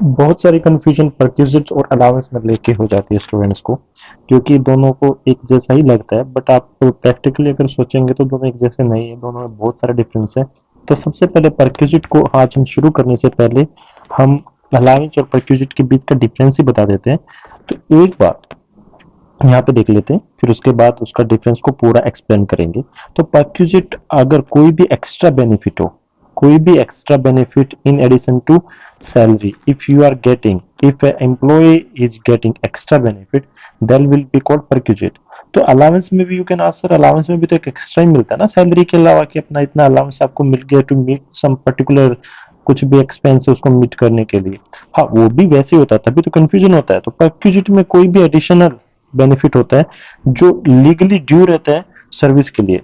बहुत सारी confusion perquisite और अलाउंस में लेके हो जाती है स्टूडेंट्स को, क्योंकि दोनों को एक जैसा ही लगता है, बट आप प्रैक्टिकली अगर सोचेंगे तो दोनों एक जैसे नहीं है, दोनों में बहुत सारे डिफरेंस है। तो सबसे पहले परक्यूजिट को आज हम शुरू करने से पहले हम अलाउंस और परक्यूजिट के बीच का डिफरेंस ही बता देते हैं। तो एक बार यहाँ पे देख लेते हैं, फिर उसके बाद उसका डिफरेंस को पूरा एक्सप्लेन करेंगे। तो परक्यूजिट अगर कोई भी एक्स्ट्रा बेनिफिट हो, कोई भी extra benefit in addition to salary, if you are getting, if an employee is getting extra benefit, that will be called perquisite। तो अलाउंस में भी यू कैन आंसर, अलाउंस में भी तो एक एक्स्ट्रा ही मिलता है ना सैलरी के अलावा, कि अपना इतना अलाउंस आपको मिल गया टू मीट सम पर्टिकुलर कुछ भी एक्सपेंस है उसको मीट करने के लिए। हाँ, वो भी वैसे ही होता है, तभी तो कंफ्यूजन होता है। तो परक्विजिट में कोई भी एडिशनल बेनिफिट होता है जो लीगली ड्यू रहता है सर्विस के लिए।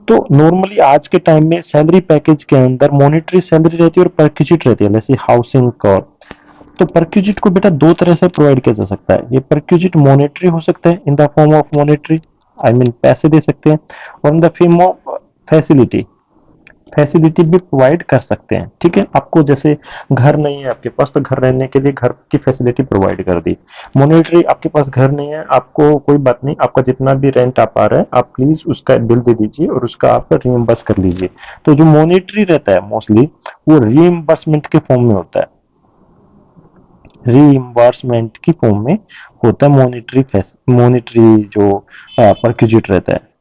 तो नॉर्मली आज के टाइम में सैलरी पैकेज के अंदर मॉनेटरी सैलरी रहती है और परक्विजिट रहती है, जैसे हाउसिंग का। तो परक्विजिट को बेटा दो तरह से प्रोवाइड किया जा सकता है। ये परक्विजिट मॉनेटरी हो सकता है, in the form of monetary, I mean पैसे दे सकते हैं, और in the form of facility, facility भी प्रोवाइड कर सकते हैं। ठीक है, आपको जैसे घर नहीं है आपके पास, तो घर रहने के लिए घर की फैसिलिटी प्रोवाइड कर दी। मॉनेटरी, आपके पास घर नहीं है, आपको कोई बात नहीं, आपका जितना भी रेंट आप आ रहा है आप प्लीज उसका बिल दे दीजिए और उसका आप रीइंबर्स कर लीजिए। तो जो मॉनेटरी रहता है मोस्टली वो रीइंबर्समेंट के फॉर्म में होता है, रीइंबर्समेंट की फॉर्म में होता है मॉनेटरी, मॉनेटरी जो परक्यूजिट रहता है।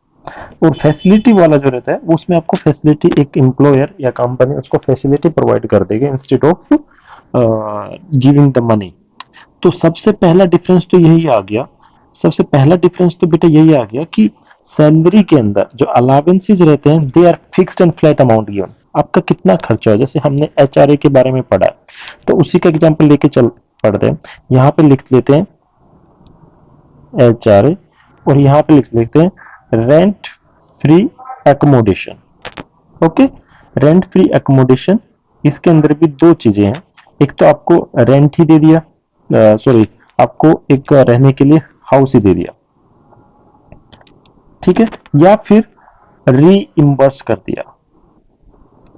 और फैसिलिटी वाला जो रहता है उसमें आपको फैसिलिटी एक एम्प्लॉयर या कंपनी उसको फैसिलिटी प्रोवाइड कर देगी instead of giving the money. तो सबसे पहला डिफरेंस तो यही आ गया, सबसे पहला डिफरेंस तो बेटा यही आ गया कि सैलरी के अंदर जो अलावेंसेज रहते हैं they are fixed and flat amount given. आपका कितना खर्चा है, जैसे हमने एचआरए के बारे में पढ़ा है तो उसी का एग्जांपल लेके चल पढ़ते हैं। यहाँ पे लिख लेते हैं एचआरए, और यहाँ पे लिख लेते हैं rent free accommodation. Okay, rent free accommodation, इसके अंदर भी दो चीजें हैं। एक तो आपको रेंट ही दे दिया, सॉरी, आपको एक रहने के लिए हाउस ही दे दिया, ठीक है, या फिर री इम्बर्स कर दिया,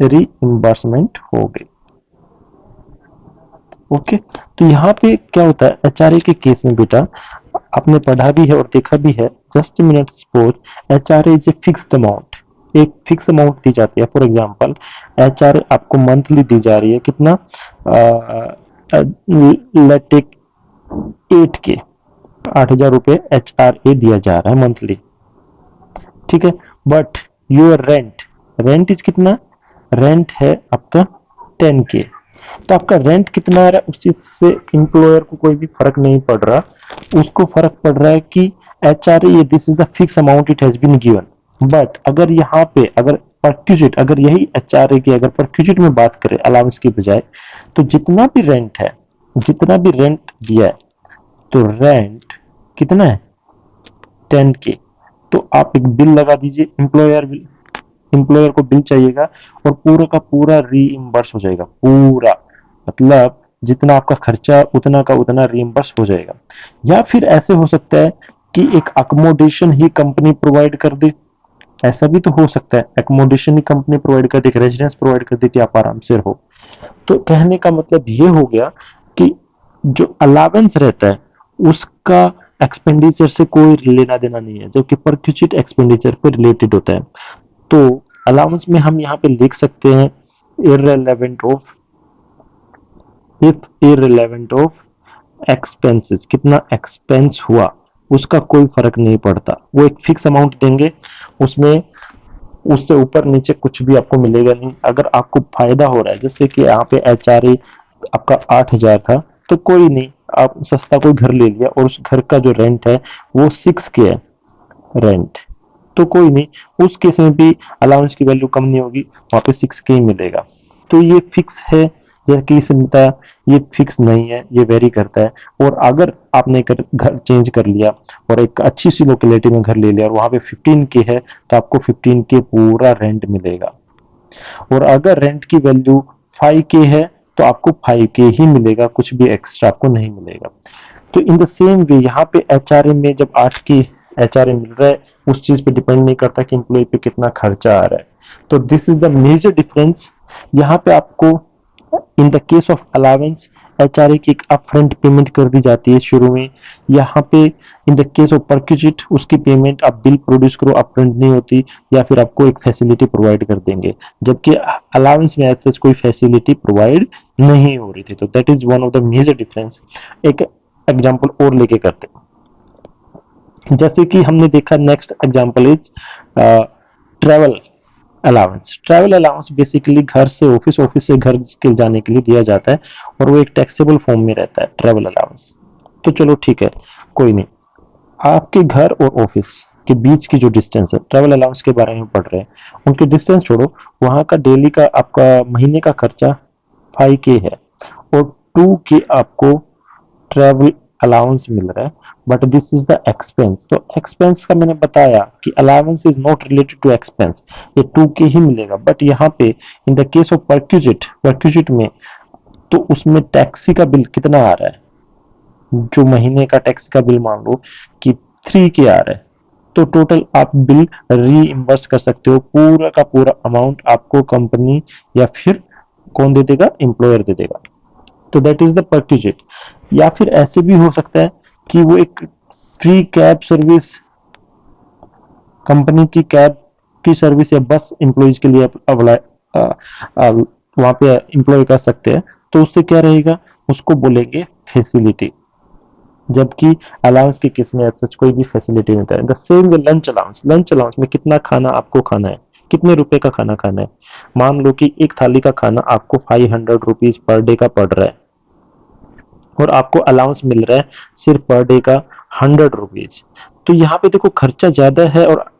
री इम्बर्समेंट हो गई। ओके, तो यहाँ पे क्या होता है एचआरए के केस में बेटा, आपने पढ़ा भी है और देखा भी है, just minute suppose HRA is a fixed amount, एक फिक्स अमाउंट दी जाती है। फॉर एग्जांपल एचआरए आपको मंथली दी जा रही है कितना, लेट टेक 8K, 8,000 रुपए एचआरए दिया जा रहा है मंथली, ठीक है। But your rent, rent is कितना, रेंट है आपका 10K। तो आपका रेंट कितना आ रहा है उस चीज से एम्प्लॉयर को कोई भी फर्क नहीं पड़ रहा, उसको फर्क पड़ रहा है कि H R A this is the fix amount it has been given. But अगर यहाँ पे अगर परक्यूजिट, अगर यही एच आर ए की अगर परक्यूजिट में बात करें अलाउंस की बजाय, तो जितना भी रेंट है, जितना भी रेंट दिया है, तो रेंट कितना है 10K। तो आप एक बिल लगा दीजिए, एम्प्लॉयर बिल, एम्प्लॉयर को बिल चाहिएगा और पूरा का पूरा रीइंबर्स हो जाएगा, पूरा मतलब जितना आपका खर्चा उतना का उतना रीइंबर्स हो जाएगा। या फिर ऐसे हो सकता है कि एक अकोमोडेशन ही कंपनी प्रोवाइड कर दे, ऐसा भी तो हो सकता है, अकोमोडेशन ही कंपनी प्रोवाइड कर दे, रेजिडेंस प्रोवाइड कर दे कि आप आराम से रहो। तो कहने का मतलब ये हो गया कि जो अलावेंस रहता है उसका एक्सपेंडिचर से कोई लेना देना नहीं है, जबकि परक्यूचिट एक्सपेंडिचर पर रिलेटेड होता है। तो अलाउंस में हम यहाँ पे लिख सकते हैं irrelevant of, if irrelevant of expenses, कितना एक्सपेंस हुआ उसका कोई फर्क नहीं पड़ता, वो एक फिक्स अमाउंट देंगे, उसमें उससे ऊपर नीचे कुछ भी आपको मिलेगा नहीं। अगर आपको फायदा हो रहा है, जैसे कि यहाँ पे एचआरए आपका 8,000 था, तो कोई नहीं, आप सस्ता कोई घर ले लिया और उस घर का जो रेंट है वो 6K है रेंट, तो कोई नहीं, उस केस में भी अलाउंस की वैल्यू कम नहीं होगी, वहां पे 6K ही मिलेगा। तो ये फिक्स है, जैसे कि इसमें बताया, ये फिक्स नहीं है, ये वेरी करता है। और अगर आपने घर चेंज कर लिया और एक अच्छी सी लोकेलिटी में घर ले लिया और वहां पे 15K है, तो आपको 15K पूरा रेंट मिलेगा। और अगर रेंट की वैल्यू 5K है तो आपको 5K ही मिलेगा, कुछ भी एक्स्ट्रा आपको नहीं मिलेगा। तो इन द सेम वे यहाँ पे एचआरए में जब 8K एचआरए मिल रहा है, उस चीज पे डिपेंड नहीं करता कि एम्प्लॉय पे कितना खर्चा आ रहा है। तो this is the major difference. यहाँ पे आपको in the case of allowance HRA की एक अपफ्रंट पेमेंट कर दी जाती है शुरू में। यहाँ पे in the case of perquisite उसकी पेमेंट आप बिल प्रोड्यूस करो अपफ्रंट नहीं होती, या फिर आपको एक फैसिलिटी प्रोवाइड कर देंगे, जबकि अलावेंस में ऐसा कोई फैसिलिटी प्रोवाइड नहीं हो रही थी। तो that is one of the major difference. एक एग्जांपल और लेके करते हैं, जैसे कि हमने देखा next example is travel allowance. Travel allowance basically घर से ऑफिस, ऑफिस से घर के जाने के लिए दिया जाता है, और वो एक टैक्सेबल फॉर्म में रहता है ट्रैवल अलाउंस। तो चलो ठीक है, कोई नहीं, आपके घर और ऑफिस के बीच की जो डिस्टेंस है, ट्रैवल अलाउंस के बारे में पढ़ रहे हैं, उनकी डिस्टेंस छोड़ो, वहां का डेली का आपका महीने का खर्चा 5K है, और 2K आपको ट्रैवल अलाउंस मिल रहा है, but this is the expense. तो एक्सपेंस का मैंने बताया कि allowance is not related to expense, ये 2K ही मिलेगा। बट यहाँ पे in the case of perquisite, perquisite में तो उसमें टैक्सी का बिल कितना आ रहा है, जो महीने का टैक्सी का बिल मान लो कि 3K आ रहा है, तो टोटल आप बिल रीइंबर्स कर सकते हो, पूरा का पूरा अमाउंट आपको कंपनी या फिर कौन दे देगा, एम्प्लॉयर दे देगा। तो दैट इज द परक्यूजिट। या फिर ऐसे भी हो सकता है कि वो एक फ्री कैब सर्विस, कंपनी की कैब की सर्विस या बस एम्प्लॉयज के लिए वहां पे एम्प्लॉय कर सकते हैं, तो उससे क्या रहेगा, उसको बोलेंगे फैसिलिटी, जबकि अलाउंस के केस में सच कोई भी फैसिलिटी नहीं होता है। The same way lunch allowance, lunch allowance में कितना खाना आपको खाना है, कितने रुपए का खाना खाना है। मान लो कि एक थाली का खाना आपको 500 रुपीज पर डे का पड़ रहा है, और आपको अलाउंस मिल रहा है सिर्फ पर डे का 100 रुपीज। तो यहाँ पे देखो खर्चा ज्यादा है और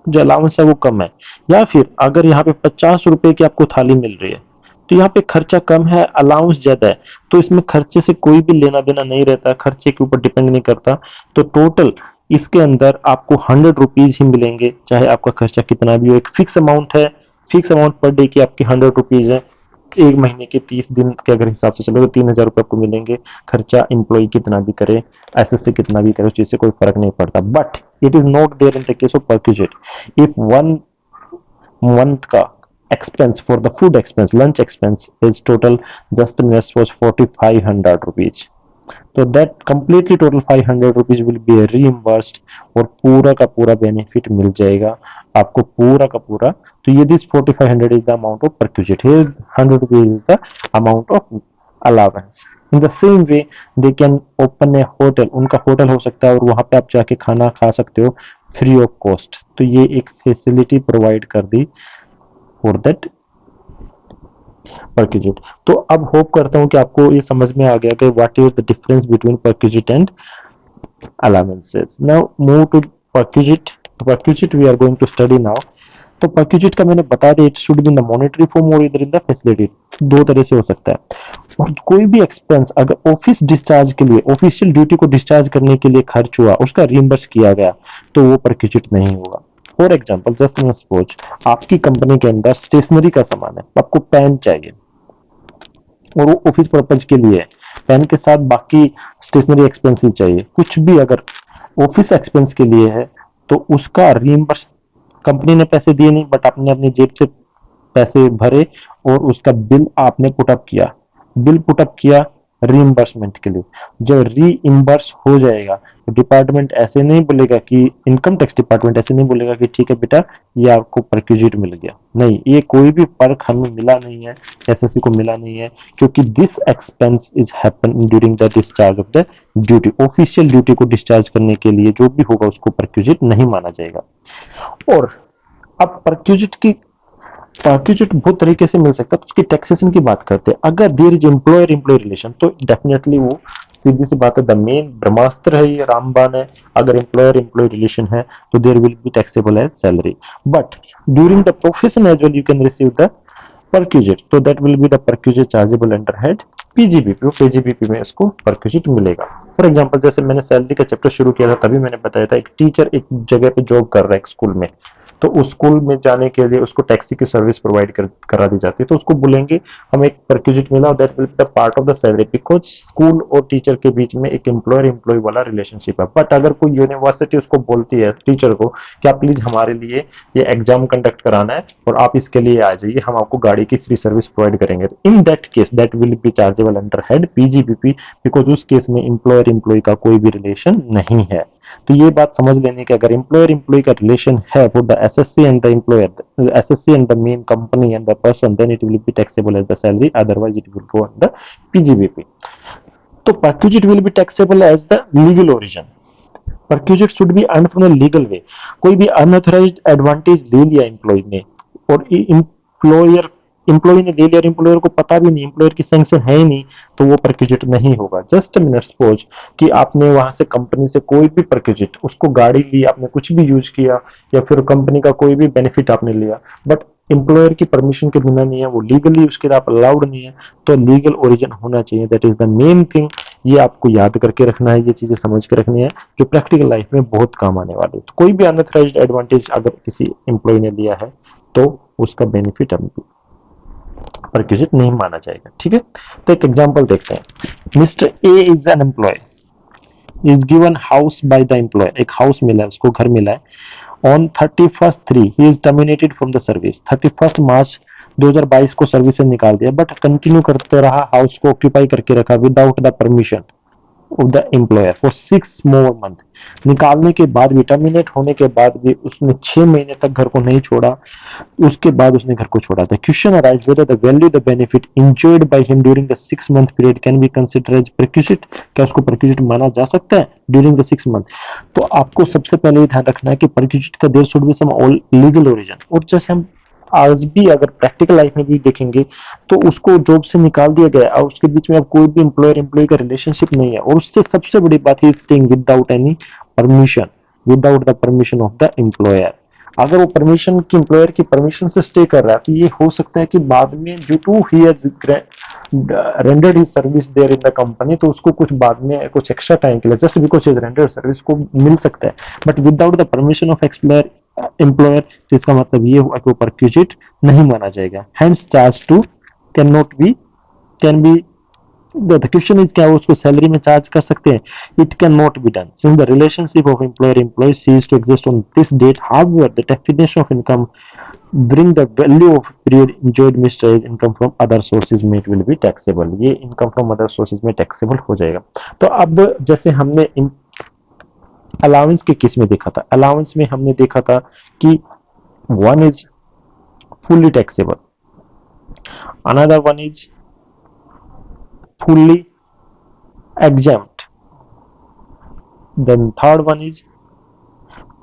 जो अलाउंस है वो कम है। या फिर अगर यहाँ पे 50 रुपए की आपको थाली मिल रही है, तो यहाँ पे खर्चा कम है, अलाउंस ज्यादा है, तो इसमें खर्चे से कोई भी लेना देना नहीं रहता, खर्चे के ऊपर डिपेंड नहीं करता। तो टोटल इसके अंदर आपको 100 रुपीज ही मिलेंगे, चाहे आपका खर्चा कितना भी हो। एक फिक्स अमाउंट है, फिक्स अमाउंट पर डे की आपकी 100 रुपीज है, एक महीने के 30 दिन के अगर हिसाब से चलो तो 3,000 रुपये आपको मिलेंगे। खर्चा इंप्लॉय कितना भी करे, एसएससी कितना भी करे, उस चीज से कोई फर्क नहीं पड़ता। But it is not there in the case of perquisite. If one month का expense for the food expense, lunch expense is total just minutes was 4,500 rupees, तो that completely total 500 rupees will be reimbursed, और पूरा का पूरा benefit मिल जाएगा आपको, पूरा का पूरा। तो ये this 4,500 is the amount of perquisite, here 100 rupees is the amount of allowance। In the same way they can open A hotel, उनका होटल हो सकता है और वहां पे आप जाके खाना खा सकते हो फ्री ऑफ कॉस्ट। तो ये एक फैसिलिटी प्रोवाइड कर दी फॉर दैट परक्यूजिट। तो अब होप करता हूं कि आपको ये समझ में आ गया कि what is the difference between perquisite and allowances। Now move to perquisite। perquisite we are going to study now। तो perquisite का मैंने बता दिया, it should be in the monetary form और इधर इन द फैसिलिटी, दो तरह से हो सकता है। और कोई भी एक्सपेंस अगर ऑफिस डिस्चार्ज के लिए, ऑफिशियल ड्यूटी को डिस्चार्ज करने के लिए खर्च हुआ, उसका रिइंबर्स किया गया, तो वो परक्यूजिट नहीं होगा। फॉर एग्जाम्पल जस्ट सपोज आपकी कंपनी के अंदर स्टेशनरी का सामान है, आपको पेन चाहिए और वो ऑफिस पर्पज के लिए है, पेन के साथ बाकी स्टेशनरी एक्सपेंसेस चाहिए, कुछ भी अगर ऑफिस एक्सपेंस के लिए है, तो उसका रीइंबर्स, कंपनी ने पैसे दिए नहीं बट आपने अपनी जेब से पैसे भरे और उसका बिल आपने पुटअप किया, बिल पुटअप किया रीइंबर्समेंट के लिए। जब रीइंबर्स हो जाएगा तो डिपार्टमेंट ऐसे नहीं बोलेगा कि, इनकम टैक्स डिपार्टमेंट ऐसे नहीं बोलेगा कि ठीक है बेटा ये आपको परक्यूजिट मिल गया, नहीं, ये कोई भी पर्क हमें मिला नहीं है, एसएससी को मिला नहीं है, क्योंकि this expense is happen during the discharge of the duty. Official duty को डिस्चार्ज करने के लिए जो भी होगा उसको परक्यूजिट नहीं माना जाएगा। और अब परक्यूजिट बहुत तरीके से मिल सकता है, तो उसकी टैक्सेशन की बात करते हैं। अगर there is employer employ relation, तो डेफिनेटली वो सीधी सी बात है, द मेन ब्रह्मास्त्र है, ये रामबाण है। अगर एम्प्लॉयर एम्प्लॉय रिलेशन है तो there will be taxable as salary, but during the profession as well you can receive the perquisite, तो that will be the perquisite chargeable under head PGBP. PGBP में इसको परक्यूजिट मिलेगा। For example जैसे मैंने salary का chapter शुरू किया था तभी मैंने बताया था, एक टीचर एक जगह पे जॉब कर रहा है, एक स्कूल में, तो उस स्कूल में जाने के लिए उसको टैक्सी की सर्विस प्रोवाइड करा दी जाती है, तो उसको बोलेंगे हमें एक परक्यूजिट मिला, that will be the part of the salary, because school और टीचर के बीच में एक एम्प्लॉयर एम्प्लॉय वाला रिलेशनशिप है। बट अगर कोई यूनिवर्सिटी उसको बोलती है टीचर को कि आप प्लीज हमारे लिए ये एग्जाम कंडक्ट कराना है और आप इसके लिए आ जाइए, हम आपको गाड़ी की फ्री सर्विस प्रोवाइड करेंगे, in that case that will be chargeable under head PGBP, because उस केस में एम्प्लॉयर एम्प्लॉय का कोई भी रिलेशन नहीं है। तो ये बात समझ लेने की, अगर एम्प्लॉयर एम्प्लॉय का रिलेशन है for the SSC and the employer, SSC and the main company and the person, then it will be taxable as the salary, otherwise it will go under PGBP. तो perquisite will be taxable as the legal origin. Perquisite should be earned from a legal way. कोई भी unauthorised advantage ले लिया employ ने और employ ने ले लिया, एम्प्लॉयर को पता भी नहीं, एम्प्लॉयर की सैंक्शन है ही नहीं, तो वो परक्यूजिट नहीं होगा। जस्ट मिनट सपोज कि आपने वहां से कंपनी से कोई भी परक्यूजिट, उसको गाड़ी ली, आपने कुछ भी यूज किया या फिर कंपनी का कोई भी बेनिफिट आपने लिया, बट एम्प्लॉयर की परमिशन के बिना नहीं है, वो लीगली उसके लिए आप अलाउड नहीं है, तो लीगल ओरिजिन होना चाहिए। That is the main thing. ये आपको याद करके रखना है, ये चीजें समझ के रखनी है जो प्रैक्टिकल लाइफ में बहुत काम आने वाली है। तो कोई भी अनऑथराइज्ड एडवांटेज अगर किसी एम्प्लॉय ने लिया है तो उसका बेनिफिट परक्यूजिट नहीं माना जाएगा। ठीक है, तो एक एग्जांपल देखते हैं। Mister A is an employ, is given house by the employer, एक हाउस मिला है उसको, घर मिला है। On 31st 3 he is terminated from the service, 31 March 2022 को सर्विस से निकाल दिया, बट कंटिन्यू करते रहा, हाउस को ऑक्यूपाई करके रखा without the permission of the employer for 6 more months। निकालने के बाद भी, टर्मिनेट होने के बाद भी उसने 6 महीने तक घर को नहीं छोड़ा, उसके बाद उसने घर को छोड़ा था। Question arise whether the value the benefit enjoyed by him during the 6 month period can be considered as perquisite, क्या उसको परक्यूजिट माना जा सकता है ड्यूरिंग द 6 month। तो आपको सबसे पहले ध्यान रखना है कि परक्यूजिट का there should be some legal origin. और जैसे हम आज भी अगर प्रैक्टिकल लाइफ में भी देखेंगे तो उसको जॉब से निकाल दिया गया और उसके बीच में अब कोई भी एम्प्लॉयर एम्प्लॉय का रिलेशनशिप नहीं है, और उससे सबसे बड़ी बात है staying without any permission, without the permission of the employer. अगर वो परमिशन की, एम्प्लॉयर की परमिशन से स्टे कर रहा है, तो ये हो सकता है कि बाद में due to he has rendered his service there in the company, तो उसको कुछ बाद में कुछ एक्स्ट्रा टाइम के लिए just because he rendered service को मिल सकता है, but without the permission of employer, तो इसका मतलब ये हुआ कि वो परक्यूजिट नहीं माना जाएगा। Hence charge to can not be, can be, the question is क्या वो उसको सैलरी में चार्ज कर सकते हैं? It can not be done since the relationship of employer employ cease to exist on this date. However the definition of income bring the value of period enjoyed Mr. income from other sources में it will be taxable, ये income from other sources में taxable हो जाएगा। तो अब जैसे हमने allowance के केस में देखा था, अलाउंस में हमने देखा था कि one is fully taxable, another one is fully exempt, then third one is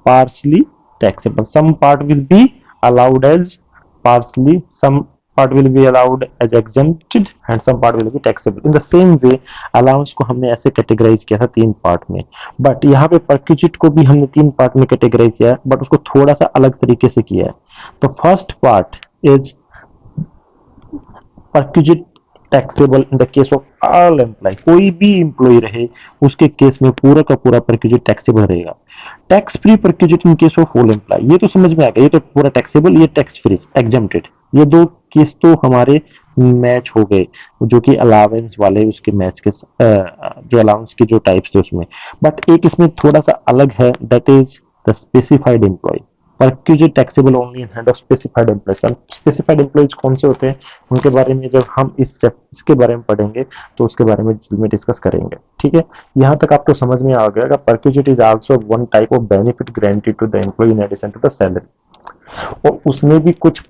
partially taxable. Some part will be allowed as partially, some part will be allowed as exempted and some part will be taxable. In the same way allowance को हमने ऐसे categorise किया था 3 part में, but यहाँ पे perquisite को भी हमने 3 पार्ट में कैटेगराइज किया है, बट उसको थोड़ा सा अलग तरीके से किया है। तो first part is perquisite taxable in the case of all employ, कोई भी एम्प्लॉय रहे उसके केस में पूरा का पूरा परक्यूजिट टैक्सेबल रहेगा। Tax free perquisite in case of all employ, ये तो समझ में आ गया, ये तो पूरा टैक्सेबल, ये टैक्स फ्री एग्जेम्प्टेड, ये दो केस तो हमारे मैच हो गए, जो कि अलावेंस वाले उसके मैच के जो अलाउंस के जो टाइप्स थे उसमें। बट एक इसमें थोड़ा सा अलग है, that is the specified employ. Perquisite taxable only in hand of specified employees. Specified employees कौन से होते हैं, उनके बारे में जब हम इसके बारे में पढ़ेंगे तो उसके बारे में डिस्कस करेंगे। ठीक है, यहाँ तक आपको समझ में आ गया। Perquisite is also one type of benefit granted to the employ in addition to the salary. और उसमें भी कुछ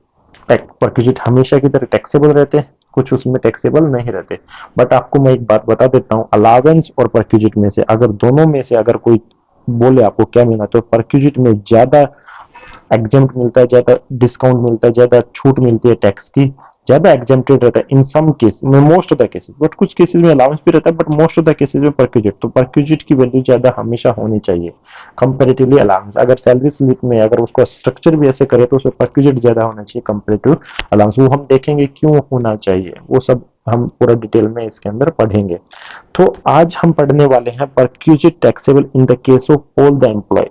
परक्यूजिट हमेशा की तरह टैक्सेबल रहते हैं, कुछ उसमें टैक्सेबल नहीं रहते। बट आपको मैं एक बात बता देता हूँ, अलावेंस और परक्यूजिट में से अगर दोनों में से अगर कोई बोले आपको क्या मिला, तो परक्यूजिट में ज्यादा एग्जेम्प्ट मिलता है, ज्यादा डिस्काउंट मिलता है, ज्यादा छूट मिलती है टैक्स की, ज्यादा एग्जेम्प्टेड रहता है इन सम केस में, most of the cases. But कुछ केसेस में अलाउंस भी रहता है, but most of the cases में परक्यूजिट। तो परक्यूजिट की वैल्यू ज्यादा हमेशा होनी चाहिए कंपेरेटिवली अलाउंस। अगर सैलरी स्लिप में अगर उसका स्ट्रक्चर भी ऐसे करे तो उसमें परक्यूजिट ज्यादा होना चाहिए कंपेरेटिव अलाउंस। वो हम देखेंगे क्यों होना चाहिए, वो सब हम पूरा डिटेल में इसके अंदर पढ़ेंगे। तो आज हम पढ़ने वाले हैं perquisite taxable in the case of all the employ,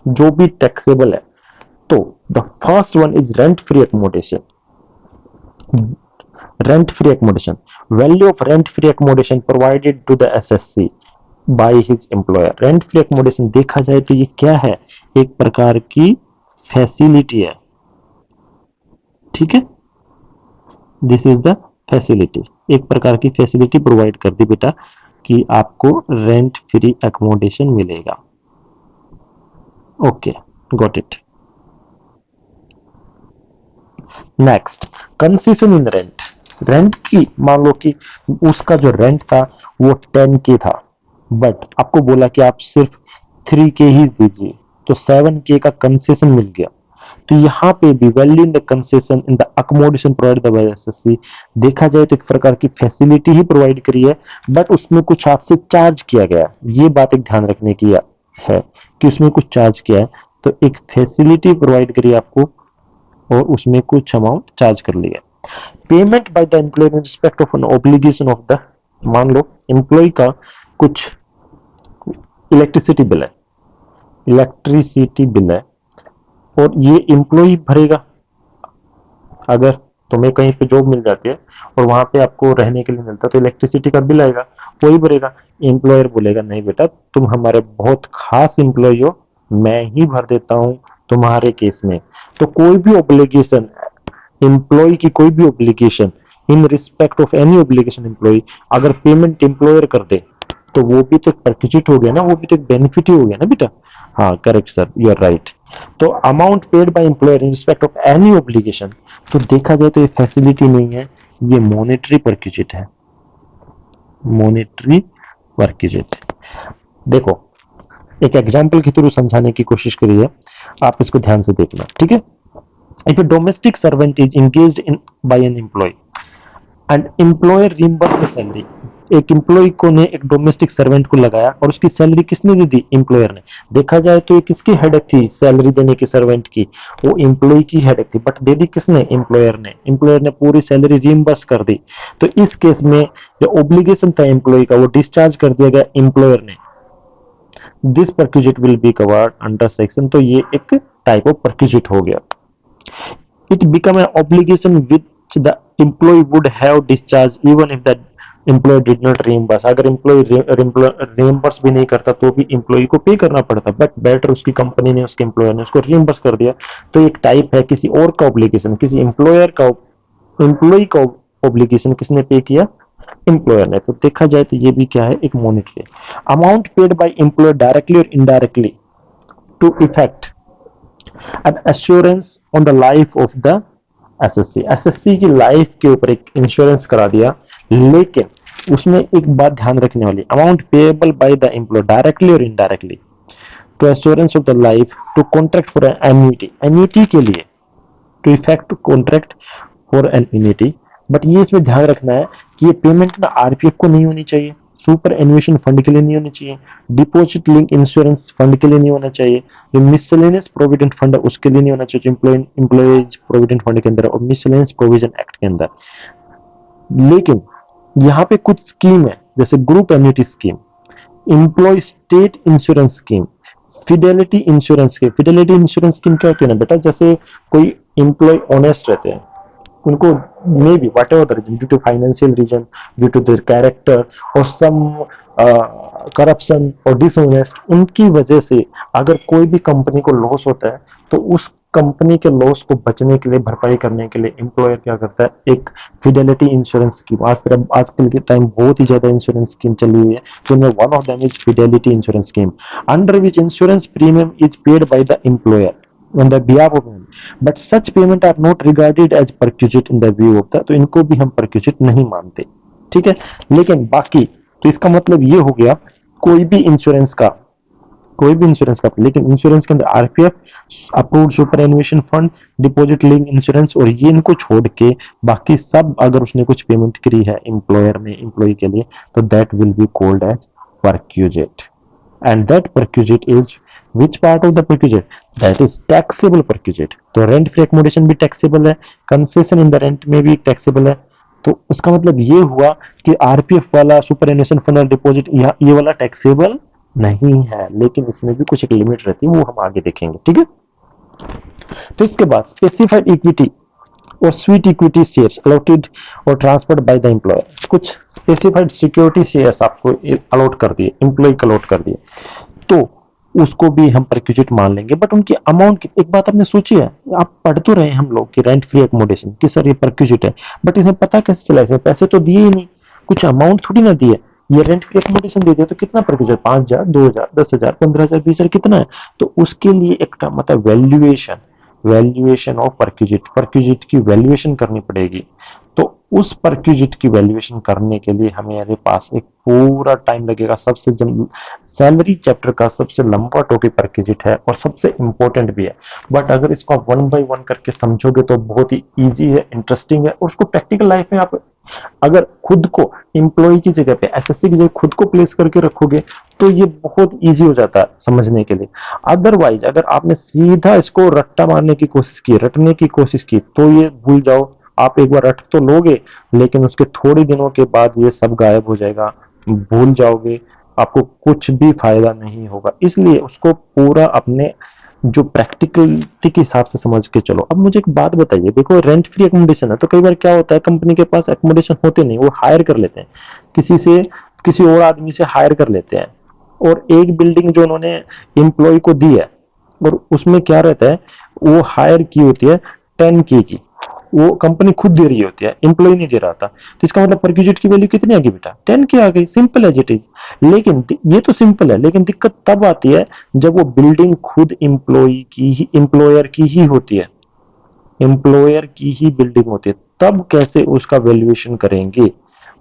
जो भी टैक्सेबल है तो the first one is rent free accommodation. Rent free accommodation, value of rent free accommodation provided to the SSC by his employer. Rent free accommodation देखा जाए तो ये क्या है, एक प्रकार की फैसिलिटी है. ठीक है, दिस इज द फैसिलिटी, एक प्रकार की फैसिलिटी प्रोवाइड कर दी बेटा कि आपको रेंट फ्री एकोमोडेशन मिलेगा. Okay, got it. Next, concession in rent. Rent की मान लो कि उसका जो रेंट था वो 10K था, बट आपको बोला कि आप सिर्फ 3K ही दीजिए, तो 7K का कंसेशन मिल गया. तो यहाँ पे भी value in the concession in the accommodation provided by SSC, देखा जाए तो एक प्रकार की फैसिलिटी ही प्रोवाइड करी है, बट उसमें कुछ आपसे चार्ज किया गया. ये बात एक ध्यान रखने की है कि उसमें कुछ चार्ज किया है. तो एक फैसिलिटी प्रोवाइड करी आपको और उसमें कुछ अमाउंट चार्ज कर लिया. Payment by the employ in respect of an obligation of the, मान लो एम्प्लॉय का कुछ इलेक्ट्रिसिटी बिल है, इलेक्ट्रिसिटी बिल है और ये एम्प्लॉय भरेगा. अगर तुम्हें कहीं पे जॉब मिल जाती है और वहां पे आपको रहने के लिए मिलता है तो इलेक्ट्रिसिटी का बिल आएगा, वही भरेगा. एम्प्लॉयर बोलेगा नहीं बेटा, तुम हमारे बहुत खास एम्प्लॉय हो, मैं ही भर देता हूं तुम्हारे केस में. तो कोई भी ऑब्लिगेशन, एम्प्लॉय की कोई भी obligation in respect of any obligation employ, अगर पेमेंट एम्प्लॉयर कर दे तो वो भी तो परक्यूजिट हो गया ना, वो भी तो एक बेनिफिट ही हो गया ना बेटा. हाँ correct sir, you are right. तो amount paid by employer in respect of any obligation, तो देखा जाए तो ये फैसिलिटी नहीं है, ये मॉनेटरी परक्यूजिट है. Monetary perquisite. देखो, एक एग्जांपल के थ्रू समझाने की कोशिश करी है, आप इसको ध्यान से देखना. ठीक है, if a domestic servant is engaged in by an employee and employer reimburse the salary, एक एम्प्लॉय को ने एक डोमेस्टिक सर्वेंट को लगाया और उसकी सैलरी किसने दे दी, एम्प्लॉयर ने. देखा जाए तो ये किसकी हेडेक थी, सैलरी देने की सर्वेंट की, वो एम्प्लॉय की हेडेक थी, बट दे दी किसने, एम्प्लॉयर ने. एम्प्लॉयर ने पूरी सैलरी रिइंबर्स कर दी. तो इस केस में जो ऑब्लिगेशन था एम्प्लॉय का वो डिस्चार्ज कर दिया गया एम्प्लॉयर ने. This perquisite will be covered under section, तो ये एक टाइप ऑफ परक्यूजिट हो गया. It become an obligation which the employee would have discharged even if the employee did not reimburse. अगर employee reimburse भी नहीं करता तो भी employee को पे करना पड़ता, बट बेटर उसकी कंपनी ने, उसके employer ने उसको reimburse कर दिया. तो एक टाइप है किसी और का obligation, किसी employer का, employee का obligation किसने पे किया, employer ने. तो देखा जाए तो ये भी क्या है, एक monetary. Amount paid by employer directly or indirectly to effect an assurance on the life of the SSC. SSC की लाइफ के ऊपर एक इंश्योरेंस करा दिया, लेकिन उसमें एक बात ध्यान रखने वाली, amount payable by the employ directly और indirectly to assurance of the life, to contract for an annuity, annuity के लिए, to effect contract for an annuity. But ये इसमें ध्यान रखना है कि ये पेमेंट ना आरपीएफ को नहीं होनी चाहिए, सुपर एन्युएशन फंड के लिए नहीं होनी चाहिए, डिपॉजिट लिंक इंश्योरेंस फंड के लिए नहीं होना चाहिए, जो मिसलेनियस प्रोविडेंट फंड है उसके लिए नहीं होना चाहिए, एम्प्लॉयज प्रोविडेंट फंड के अंदर और मिसलेनियस प्रोविजन एक्ट के अंदर. लेकिन यहाँ पे कुछ स्कीम है, जैसे group annuity scheme, employ state insurance scheme, fidelity insurance scheme. Fidelity insurance scheme क्या होती है ना बेटा, जैसे कोई एम्प्लॉय ऑनेस्ट रहते हैं, उनको maybe whatever the reason, due to financial reason, due to their character और सम करप्शन और डिसऑनेस्ट, उनकी वजह से अगर कोई भी कंपनी को लॉस होता है तो उस कंपनी के लॉस को बचने के लिए, भरपाई करने के लिए एम्प्लॉयर क्या करता है, एक फिडेलिटी इंश्योरेंस स्कीम. आजकल के टाइम बहुत ही ज्यादा इंश्योरेंस स्कीम चली हुई है, जिनमें one of them is Fidelity insurance scheme, under which insurance premium is paid by the employer on the behalf of him, but such payment are not regarded as perquisite in the view of the, तो इनको भी हम perquisite नहीं मानते. ठीक है, लेकिन बाकी तो इसका मतलब ये हो गया कोई भी इंश्योरेंस का, कोई भी इंश्योरेंस का, लेकिन इंश्योरेंस के अंदर RPF, approved superannuation fund, deposit link insurance और ये इनको छोड़ के बाकी सब अगर उसने कुछ पेमेंट करी है एम्प्लॉयर ने एम्प्लॉय के लिए, तो that will be called as perquisite. And that perquisite is which part of the perquisite, that is taxable perquisite. तो रेंट फ्री एकोमोडेशन भी टैक्सेबल है, कंसेशन इन द रेंट में भी टैक्सेबल है. तो उसका मतलब ये हुआ कि आरपीएफ वाला, सुपर एन्युएशन फंड और डिपॉजिट, ये वाला टैक्सेबल नहीं है, लेकिन इसमें भी कुछ एक लिमिट रहती है, वो हम आगे देखेंगे. ठीक है, तो इसके बाद स्पेसिफाइड इक्विटी और स्वीट इक्विटी शेयर्स अलॉटेड और ट्रांसफर्ड बाय द एम्प्लॉयर, कुछ स्पेसिफाइड सिक्योरिटी शेयर्स आपको अलॉट कर दिए, एम्प्लॉय को अलॉट कर दिए, तो उसको भी हम परक्यूजिट मान लेंगे। बट उनकी अमाउंट, एक बात आपने सोची है, आप पढ़ तो रहे हैं हम लोग कि रेंट फ्री एकोमोडेशन कि सर ये परक्यूजिट है, बट इसमें पता कैसे चला, इसमें पैसे तो दिए ही नहीं, कुछ अमाउंट थोड़ी ना दिए, ये रेंट फ्री एकोमोडेशन दे दिया तो कितना परक्यूजिट, 5,000, 2,000, 10,000, 15,000, 20,000 कितना है, तो उसके लिए एक मतलब valuation, valuation of perquisite, perquisite की वैल्यूएशन करनी पड़ेगी। तो उस परक्यूजिट की वैल्यूएशन करने के लिए हमारे पास एक पूरा टाइम लगेगा। सबसे सैलरी चैप्टर का सबसे लंबा टॉपिक परक्यूजिट है और सबसे इंपॉर्टेंट भी है, बट अगर इसको आप वन बाय वन करके समझोगे तो बहुत ही इजी है, इंटरेस्टिंग है, और उसको प्रैक्टिकल लाइफ में आप अगर खुद को एम्प्लॉय की जगह पे, एसएससी की जगह खुद को प्लेस करके रखोगे तो ये बहुत इजी हो जाता है समझने के लिए। अदरवाइज अगर आपने सीधा इसको रट्टा मारने की कोशिश की, रटने की कोशिश की, तो ये भूल जाओ, आप एक बार रट तो लोगे लेकिन उसके थोड़े दिनों के बाद ये सब गायब हो जाएगा, भूल जाओगे, आपको कुछ भी फायदा नहीं होगा। इसलिए उसको पूरा अपने जो प्रैक्टिकलिटी के हिसाब से समझ के चलो। अब मुझे एक बात बताइए, देखो रेंट फ्री एकोमोडेशन है तो कई बार क्या होता है, कंपनी के पास एकोमोडेशन होते नहीं, वो हायर कर लेते हैं किसी से, किसी और आदमी से हायर कर लेते हैं, और एक बिल्डिंग जो उन्होंने एम्प्लॉय को दी है और उसमें क्या रहता है, वो हायर की होती है 10K की, वो कंपनी खुद दे रही होती है, एम्प्लॉय नहीं दे रहा था, तो इसका मतलब परक्यूजिट की वैल्यू कितनी आ गई बेटा, 10K आ गई, सिंपल एज इट इज। लेकिन ये तो सिंपल है, लेकिन दिक्कत तब आती है जब वो बिल्डिंग खुद एम्प्लॉय की ही, एम्प्लॉयर की ही होती है, एम्प्लॉयर की ही बिल्डिंग होती है, तब कैसे उसका वैल्यूएशन करेंगे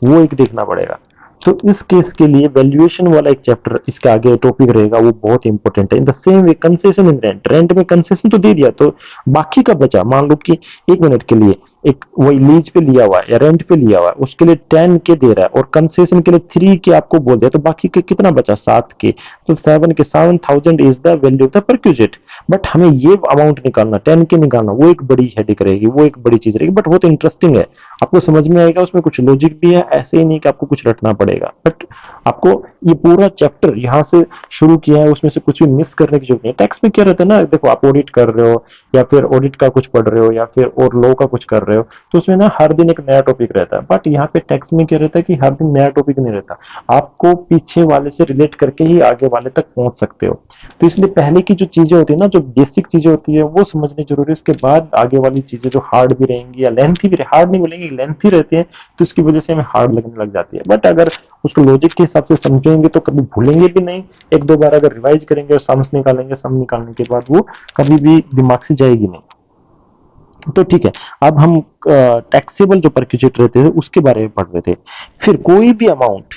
वो एक देखना पड़ेगा। तो इस केस के लिए वैल्यूएशन वाला एक चैप्टर इसके आगे टॉपिक रहेगा, वो बहुत इंपॉर्टेंट है। In the same way concession in rent, rent में कंसेशन तो दे दिया, तो बाकी का बचा, मान लो कि 1 मिनट के लिए एक वही लीज पे लिया हुआ है या रेंट पे लिया हुआ है, उसके लिए 10K दे रहा है और कंसेशन के लिए 3K आपको बोल दिया, तो बाकी के कितना बचा, 7K, तो 7,000 is the value of the perquisite. But हमें ये अमाउंट निकालना, 10K निकालना, वो एक बड़ी हेडिक रहेगी, वो एक बड़ी चीज रहेगी, बट बहुत इंटरेस्टिंग है, आपको समझ में आएगा, उसमें कुछ लॉजिक भी है, ऐसे ही नहीं कि आपको कुछ रटना पड़ेगा। बट आपको ये पूरा चैप्टर यहाँ से शुरू किया है, उसमें से कुछ भी मिस करने की जरूरत नहीं है। टैक्स में क्या रहता है ना, देखो आप ऑडिट कर रहे हो या फिर ऑडिट का कुछ पढ़ रहे हो या फिर और लॉ का कुछ कर रहे हो, तो उसमें ना हर दिन एक नया टॉपिक रहता है, बट यहाँ पे टैक्स में क्या रहता है कि हर दिन नया टॉपिक नहीं रहता, आपको पीछे वाले से रिलेट करके ही आगे वाले तक पहुंच सकते हो। तो इसलिए पहले की जो चीजें होती है ना, जो बेसिक चीजें होती है वो समझनी जरूरी है, उसके बाद आगे वाली चीजें जो हार्ड भी रहेंगी या लेंथी भी, हार्ड नहीं बोलेंगे, लेंथी रहती है, तो इसकी वजह से हमें हार्ड लगने लग जाती है। बट अगर उसको लॉजिक के हिसाब से समझेंगे तो कभी भूलेंगे भी नहीं, एक दो बार अगर रिवाइज करेंगे और सम्स निकालेंगे, सम निकालने के बाद वो कभी भी दिमाग से जाएगी नहीं। तो ठीक है, अब हम टैक्सेबल जो परक्यूजिट रहते थे उसके बारे में पढ़ रहे थे। फिर कोई भी अमाउंट,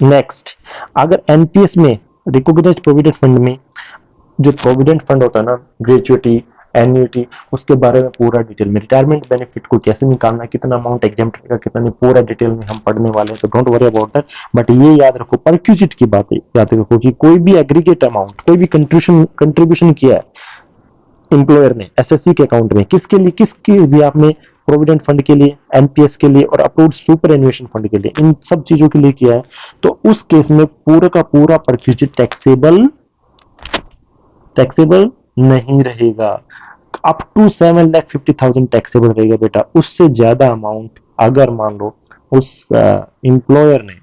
नेक्स्ट, अगर एनपीएस में, रिकॉग्नाइज्ड प्रोविडेंट फंड में, जो प्रोविडेंट फंड होता है ना, ग्रेचुइटी, एन्युटी, उसके बारे में पूरा डिटेल में, रिटायरमेंट बेनिफिट को कैसे निकालना, कितना अमाउंट एग्जेम्प्टेड का, कितना नहीं, पूरा डिटेल में हम पढ़ने वाले हैं, तो don't worry about that. But ये याद रखो, परक्यूजिट की बात याद रखो कि कोई भी एग्रीगेट अमाउंट, कोई भी कंट्रीब्यूशन किया है एम्प्लॉयर ने एसएससी के अकाउंट में, किसके लिए, किसके भी आपने, प्रोविडेंट फंड के लिए, एनपीएस के लिए और अप्रूव्ड सुपर एन्युएशन फंड के लिए, इन सब चीजों के लिए किया है, तो उस केस में पूरा का पूरा परक्यूजिट टैक्सेबल, टैक्सेबल नहीं रहेगा। अप टू 7,50,000 टैक्सेबल रहेगा बेटा, उससे ज्यादा अमाउंट अगर मान लो उस एम्प्लॉयर ने,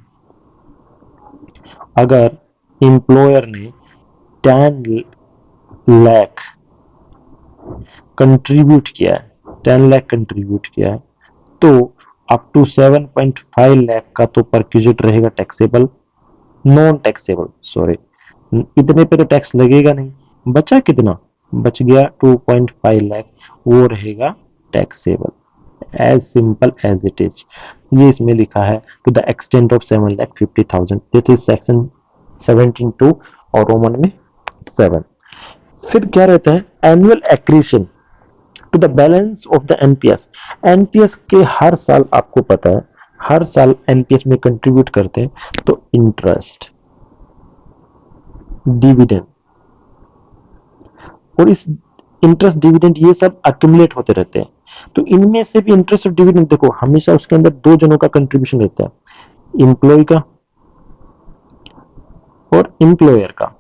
अगर एम्प्लॉयर ने 10 लाख कंट्रीब्यूट किया है, 10 लाख कंट्रीब्यूट किया है, तो अप टू 7.5 लाख का तो परक्यूजिट रहेगा टैक्सेबल, नॉन टैक्सेबल सॉरी, इतने पे तो टैक्स लगेगा नहीं, बचा कितना, बच गया 2.5 लाख, वो रहेगा taxable. As simple as it is, ये इसमें लिखा है, to the extent of 7,50,000, this is section 17(2) और रोमन में 7। फिर क्या रहता है, annual accretion to the balance of the NPS, NPS के हर साल आपको पता है, हर साल एनपीएस में कंट्रीब्यूट करते हैं, तो इंटरेस्ट, डिविडेंड, और इस इंटरेस्ट डिविडेंड ये सब अक्यूमुलेट होते रहते हैं, तो इनमें से भी इंटरेस्ट और डिविडेंड देखो हमेशा उसके अंदर दो जनों का कंट्रीब्यूशन रहता है, इंप्लॉय का और इंप्लॉयर का।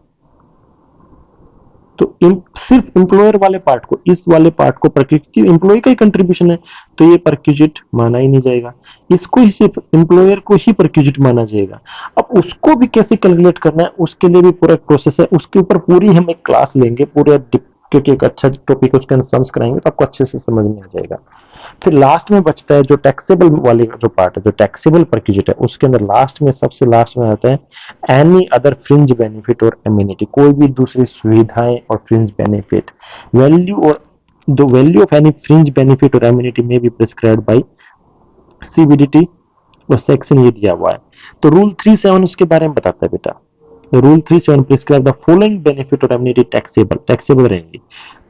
तो सिर्फ एम्प्लॉयर वाले पार्ट को, इस वाले पार्ट को परक्यूजिट एम्प्लॉय का ही कंट्रीब्यूशन है, तो ये परक्यूजिट माना ही नहीं जाएगा। इसको ही सिर्फ एम्प्लॉयर को ही परक्यूजिट माना जाएगा। अब उसको भी कैसे कैलकुलेट करना है, उसके लिए भी पूरा प्रोसेस है, उसके ऊपर पूरी हम एक क्लास लेंगे पूरे, क्योंकि एक अच्छा टॉपिक उसके अंदर सम्स कराएंगे तो आपको अच्छे से समझ में आ जाएगा। फिर लास्ट में बचता है जो टैक्सेबल वाले जो पार्ट है, जो टैक्सेबल परक्यूजिट है, उसके अंदर लास्ट में, सबसे लास्ट में आता है एनी अदर फ्रिंज बेनिफिट और एम्यूनिटी, कोई भी दूसरी सुविधाएं और फ्रिंज बेनिफिट, वैल्यू और the value of any fringe benefit और एम्यूनिटी में बी प्रिस्क्राइब्ड बाय सीबीडीटी, और सेक्शन ये दिया हुआ है। तो रूल 37 उसके बारे में बताता है बेटा। Rule 37 prescribe the following benefit और एम्यूनिटी टैक्सेबल, टैक्सेबल रहेंगी।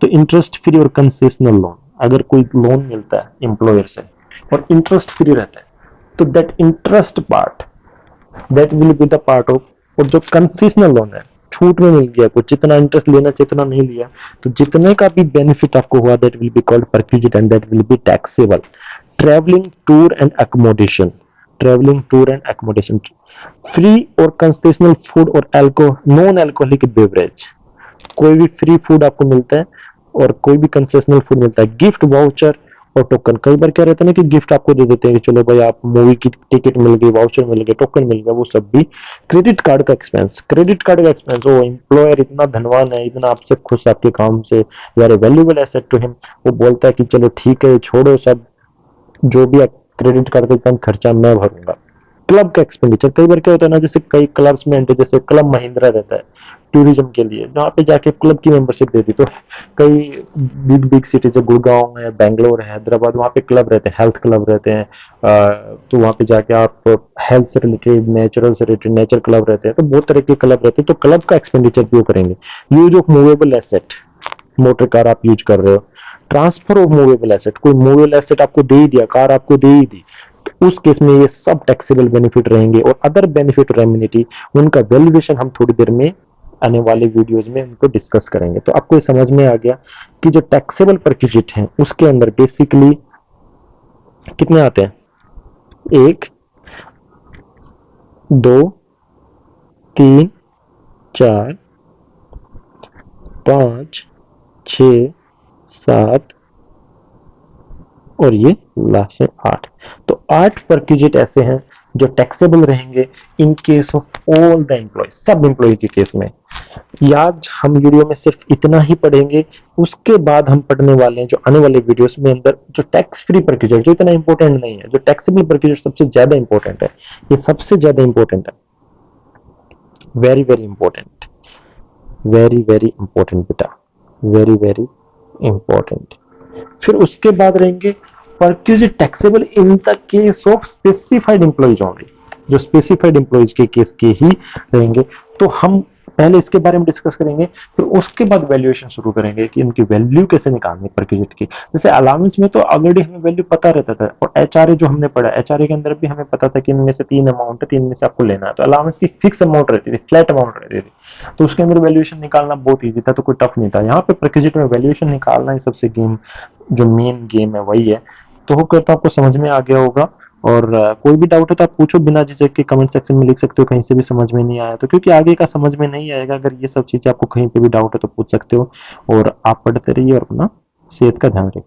तो इंटरेस्ट फ्री और कंसेशनल लोन, अगर कोई लोन मिलता है एम्प्लॉयर से और इंटरेस्ट फ्री रहता है, तो that interest part, that will be the part of, और जो कंसेशनल लोन है, छूट में मिल गया कुछ, जितना इंटरेस्ट लेना चाहिए उतना नहीं लिया, तो जितने का भी बेनिफिट आपको हुआ, that will be called perquisite and that will be taxable. Travelling tour and accommodation, travelling tour and accommodation, free और कंसेशनल फूड और नॉन अल्कोहलिक बेवरेज, कोई भी फ्री फूड आपको मिलता है और कोई भी कंसेशनल फूड मिलता है, गिफ्ट वाउचर और टोकन। कई बार क्या रहता है ना कि गिफ्ट आपको दे देते हैं कि चलो भाई आप मूवी की टिकट मिल गई, वाउचर मिल गया, टोकन मिल गया, वो सब भी। क्रेडिट कार्ड का एक्सपेंस, क्रेडिट कार्ड का एक्सपेंस, वो एम्प्लॉयर इतना धनवान है, इतना आपसे खुश आपके काम से, you are a valuable asset to him, वो बोलता है कि चलो ठीक है छोड़ो सब, जो भी क्रेडिट कार्ड का खर्चा मैं भरूंगा। क्लब का एक्सपेंडिचर, कई बार क्या होता है ना, जैसे कई क्लब्स में एंट्री, जैसे क्लब महिंद्रा रहता है टूरिज्म के लिए, वहां पे जाके क्लब की मेंबरशिप दे दी, तो कई बिग बिग सिटी जो गुड़गांव है, बैंगलोर है, हैदराबाद, वहाँ पे क्लब रहते हैं, हेल्थ क्लब रहते हैं, तो वहाँ पे जाके आप हेल्थ से रिलेटेड, नेचुरल से रिलेटेड नेचर क्लब रहते हैं, तो बहुत तरह के क्लब रहते हैं, तो क्लब का एक्सपेंडिचर भी वो करेंगे। Use of movable asset, motor car आप यूज कर रहे हो, ट्रांसफर ऑफ मूवेबल एसेट, कोई मूवेबल एसेट आपको दे ही दिया, कार आपको दे ही दी, तो उस केस में ये सब टैक्सेबल बेनिफिट रहेंगे। और अदर बेनिफिट और एम्यूनिटी, उनका वैल्यूएशन हम थोड़ी देर में आने वाले वीडियोस में उनको डिस्कस करेंगे। तो आपको ये समझ में आ गया कि जो टैक्सेबल परक्यूजिट हैं उसके अंदर बेसिकली कितने आते हैं, 1 2 3 4 5 6 7 और ये लास्ट में 8। तो 8 परक्यूजिट ऐसे हैं जो टैक्सेबल रहेंगे in case of all the employ, सब एम्प्लॉय के केस में। आज हम वीडियो में सिर्फ इतना ही पढ़ेंगे, उसके बाद हम पढ़ने वाले हैं जो आने वाले वीडियोस में अंदर जो टैक्स फ्री परक्यूजिट, जो इतना इंपॉर्टेंट नहीं है, जो टैक्सेबल परक्यूजिट सबसे ज्यादा इंपॉर्टेंट है, ये सबसे ज्यादा इंपॉर्टेंट है, very very important, very very important बेटा, वेरी वेरी इंपॉर्टेंट। फिर उसके बाद रहेंगे perquisite taxable in the case of specified employees only, जो स्पेसिफाइड एम्प्लॉइज के केस के ही रहेंगे। तो हम पहले इसके बारे में डिस्कस करेंगे, फिर उसके बाद वैल्यूएशन शुरू करेंगे कि उनकी वैल्यू कैसे निकालनी परक्यूजिट की। जैसे अलाउंस में तो ऑलरेडी हमें वैल्यू पता रहता था, और एचआरए जो हमने पढ़ा, एचआरए के अंदर भी हमें पता था कि इनमें से 3 अमाउंट है, 3 में से आपको लेना है, तो अलाउंस की फिक्स अमाउंट रहती थी, फ्लैट अमाउंट रहती थी, तो उसके अंदर वैल्यूएशन निकालना बहुत ईजी था, तो कोई टफ नहीं था। यहाँ पे परक्यूजिट में वैल्यूएशन निकालना ही सबसे गेम, जो मेन गेम है वही है। तो हो करता आपको समझ में आ गया होगा। और कोई भी डाउट हो तो आप पूछो बिना झिझक के, कमेंट सेक्शन में लिख सकते हो, कहीं से भी समझ में नहीं आया तो, क्योंकि आगे का समझ में नहीं आएगा। अगर ये सब चीजें आपको कहीं पे भी डाउट है तो पूछ सकते हो। और आप पढ़ते रहिए और अपना सेहत का ध्यान रखिए।